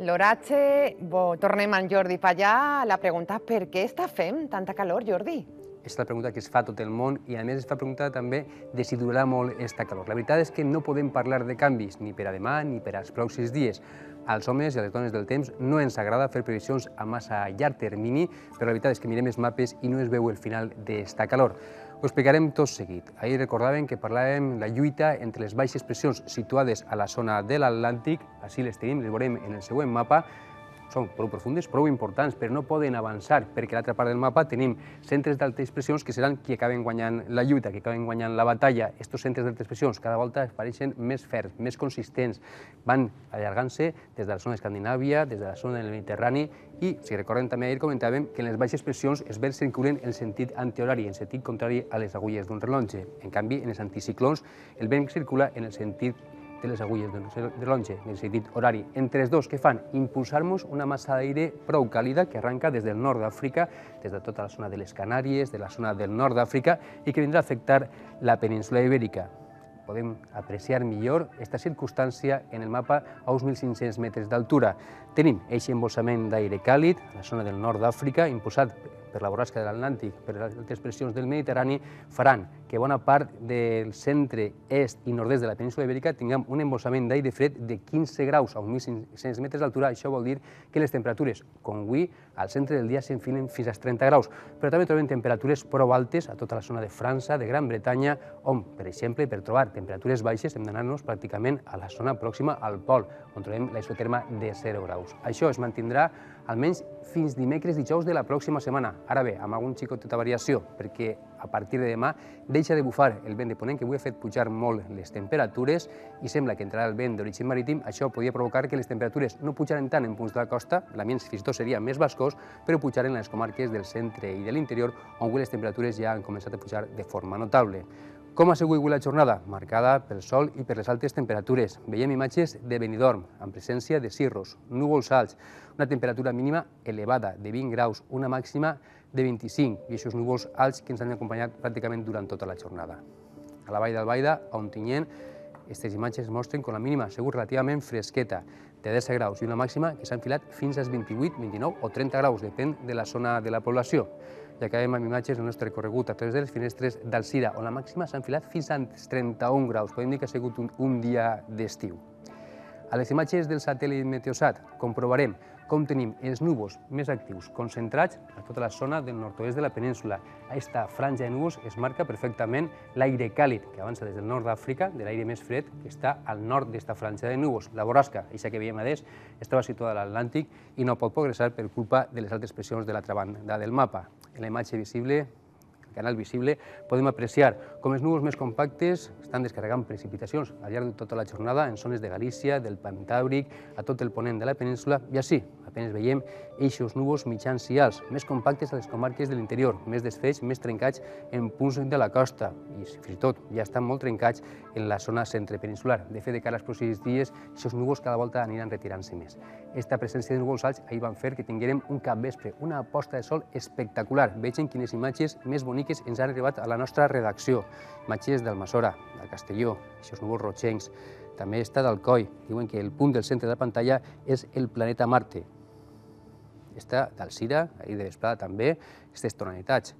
L'oratge, tornem en Jordi Pallà. La pregunta és per què està fent tanta calor, Jordi? És la pregunta que es fa a tot el món i a més es fa pregunta també de si durarà molt aquesta calor. La veritat és que no podem parlar de canvis ni per a demà ni per als pròxims dies. Als homes i a les dones del temps no ens agrada fer previsions a massa llarg termini, però la veritat és que mirem els mapes i no es veu el final d'esta calor. Ho explicarem tot seguit. Ahir recordàvem que parlàvem de la lluita entre les baixes pressions situades a la zona de l'Atlàntic. Així les tenim, les veurem en el següent mapa. Són prou profundes, prou importants, però no poden avançar, perquè a l'altra part del mapa tenim centres d'altes pressions que seran qui acaben guanyant la lluita, que acaben guanyant la batalla. Estos centres d'altes pressions cada volta apareixen més ferms, més consistents, van allargant-se des de la zona d'Escandinàvia, des de la zona del Mediterrani, i, si recordem també ahir comentàvem que en les baixes pressions els vents circulen en sentit antihorari, en sentit contrari a les agulles d'un rellotge. En canvi, en els anticiclons, el vent circula en el sentit de les agulles d'un rellotge, en el sentit horari. Entre els dos, què fan? Impulsar-nos una massa d'aire prou càlida que arranca des del nord d'Àfrica, des de tota la zona de les Canàries, de la zona del nord d'Àfrica, i que vindrà a afectar la península ibèrica. Podem apreciar millor aquesta circumstància en el mapa a uns 1.500 metres d'altura. Tenim aquest embolsament d'aire càlid a la zona del nord d'Àfrica, impulsat per la borrasca de l'Atlàntic, per les altes pressions del Mediterrani, faran que bona part del centre, est i nord-est de la península ibèrica tinguem un embolsament d'aire fred de 15 graus a 1.500 metres d'altura. Això vol dir que les temperatures, com avui, al centre del dia s'enfilen fins als 30 graus, però també trobem temperatures prou altes a tota la zona de França, de Gran Bretanya, on, per exemple, per trobar temperatures baixes hem d'anar-nos pràcticament a la zona pròxima al pol, on trobem la isoterma de 0 graus. Això es mantindrà almenys fins dimecres, dijous de la pròxima setmana. Ara bé, amb algun xicoteta variació, perquè a partir de demà deixa de bufar el vent de ponent, que avui ha fet pujar molt les temperatures i sembla que entrarà el vent d'origen marítim. Això podria provocar que les temperatures no pujaren tant en punts de la costa, l'ambient fins i tot seria més bascós, però pujaren en les comarques del centre i de l'interior, on avui les temperatures ja han començat a pujar de forma notable. Com ha sigut avui la jornada? Marcada pel sol i per les altes temperatures. Veiem imatges de Benidorm, amb presència de cirros, núvols alts, una temperatura mínima elevada de 20 graus, una màxima de 25, i aquests núvols alts que ens han acompanyat pràcticament durant tota la jornada. A la vall d'Albaida, a Ontinyent, aquestes imatges mostren que la mínima ha sigut relativament fresqueta, de 10 graus, i una màxima que s'ha enfilat fins als 28, 29 o 30 graus, depèn de la zona de la població. I acabem amb imatges del nostre recorregut a través de les finestres d'Alzira, on la màxima s'ha enfilat fins als 31 graus. Podem dir que ha sigut un dia d'estiu. A les imatges del satèl·lit Meteosat comprovarem com tenim els núvols més actius concentrats a tota la zona del nord-oest de la península. Aquesta franja de núvols es marca perfectament l'aire càlid que avança des del nord d'Àfrica, de l'aire més fred, que està al nord d'esta franja de núvols. La borrasca, aquesta que veiem a dest, estava situada a l'Atlàntic i no pot progressar per culpa de les altes pressions de l'altra banda del mapa. En la imatge visible, canal visible, podem apreciar com els núvols més compactes estan descarregant precipitacions al llarg de tota la jornada en zones de Galícia, del Cantàbric, a tot el ponent de la península, i així apenas veiem eixos núvols mitjans i alts, més compactes a les comarques de l'interior, més desfets, més trencats en punts de la costa, i fins i tot ja estan molt trencats en la zona centrepeninsular. De fet, de cara als pròxims dies, aquests núvols cada volta aniran retirant-se més. Aquesta presència de núvols alts ahir van fer que tinguérem un capvespre, una posta de sol espectacular. Vegin quines imatges més boniques ens han arribat a la nostra redacció. Imatges d'Almassora, de Castelló, aquests núvols rotxencs. També està d'Alcoi. Diuen que el punt del centre de la pantalla és el planeta Marte. Està d'Alzira, ahir de vesprada també, aquestes tonalitats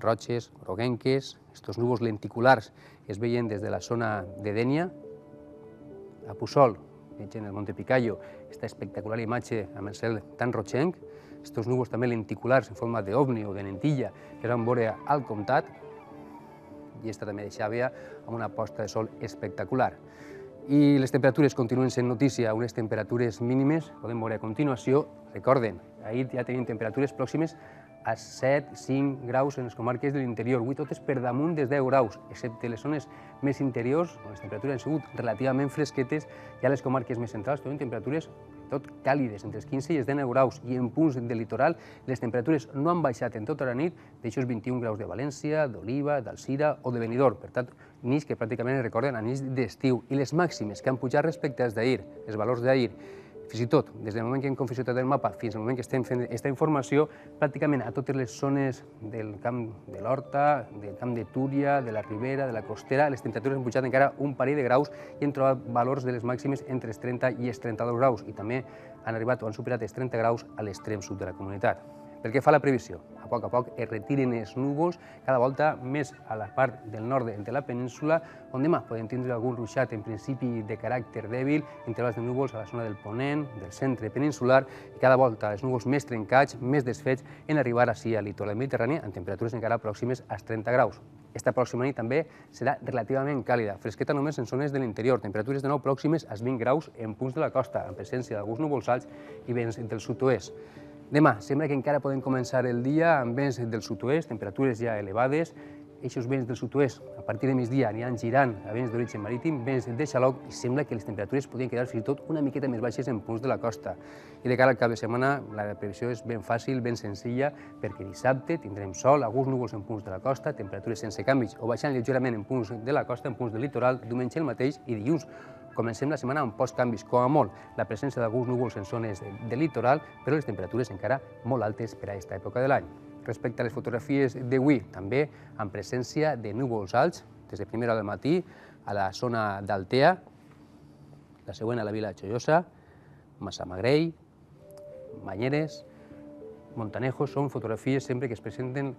roges, groguenques, aquests núvols lenticulars es veien des de la zona de Dénia. A Puçol, en el Monte Picallo, aquesta espectacular imatge amb el cel tan rotxenc, aquests núvols també lenticulars en forma d'ovni o de lentilla que es van veure al Comtat, i aquesta també de Xàbia amb una posta de sol espectacular. I les temperatures continuen sent notícia, unes temperatures mínimes, podem veure a continuació. Recorden, ahir ja tenim temperatures pròximes a 7, 5 graus en les comarques de l'interior. Avui totes per damunt dels 10 graus, excepte les zones més interiors, on les temperatures han sigut relativament fresquetes, i a les comarques més centrals tenim temperatures tot càlides, entre els 15 i els 19 graus, i en punts del litoral les temperatures no han baixat en tota la nit d'aixòs 21 graus de València, d'Oliva, d'Alzira o de Benidorm. Per tant, nits que pràcticament recorden a nits d'estiu. I les màximes que han pujat respecte als d'ahir, els valors d'ahir, Fins i tot, des del moment que hem confeccionat el mapa fins al moment que estem fent aquesta informació, pràcticament a totes les zones del camp de l'Horta, del camp de Túria, de la Ribera, de la Costera, les temperatures han pujat encara un parell de graus i hem trobat valors de les màximes entre els 30 i els 32 graus i també han arribat o han superat els 30 graus a l'extrem sud de la comunitat. Pel que fa a la previsió, a poc es retiren els núvols, cada volta més a la part del nord de la península, on demà podem tindre algun ruixat en principi de caràcter dèbil, intervals de núvols a la zona del ponent, del centre peninsular, i cada volta els núvols més trencats, més desfets, en arribar així al litoral mediterrani amb temperatures encara pròximes als 30 graus. Esta pròxima nit també serà relativament càlida, fresqueta només en zones de l'interior, temperatures de nou pròximes als 20 graus en punts de la costa, amb presència d'alguns núvols alts i vents del sud-oest. Demà sembla que encara podem començar el dia amb vents del sud-oest, temperatures ja elevades. Aquests vents del sud-oest, a partir de migdia, aniran girant a vents d'origen marítim, vents de xaloc, i sembla que les temperatures podrien quedar fins i tot una miqueta més baixes en punts de la costa. I de cara al cap de setmana, la previsió és ben fàcil, ben senzilla, perquè dissabte tindrem sol, alguns núvols en punts de la costa, temperatures sense canvis o baixant lleugerament en punts de la costa, en punts del litoral, diumenge el mateix i dilluns. Comencem la setmana amb pocs canvis, com a molt, la presència d'alguns núvols en zones del litoral, però les temperatures encara molt altes per a aquesta època de l'any. Respecte a les fotografies d'avui, també amb presència de núvols alts, des de primera hora del matí a la zona d'Altea, la següent a la vila Joiosa, Massamagrell, Banyeres, Montanejos, són fotografies sempre que es presenten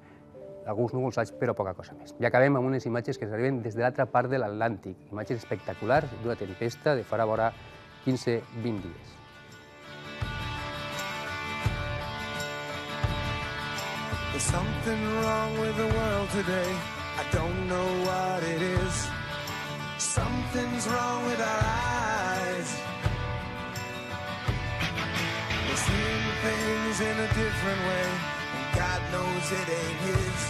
alguns núvols alts, però poca cosa més. Ja acabem amb unes imatges que ens arriben des de l'altra part de l'Atlàntic, imatges espectaculars d'una tempesta de farà vora 15-20 dies. There's something wrong with the world today. I don't know what it is. Something's wrong with our eyes. We're seeing things in a different way, and God knows it ain't his.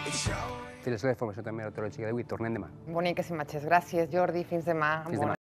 It's showing. Fins a la informació també meteorològica d'avui. Tornem demà. Boniques imatges. Gràcies, Jordi. Fins demà. Fins demà.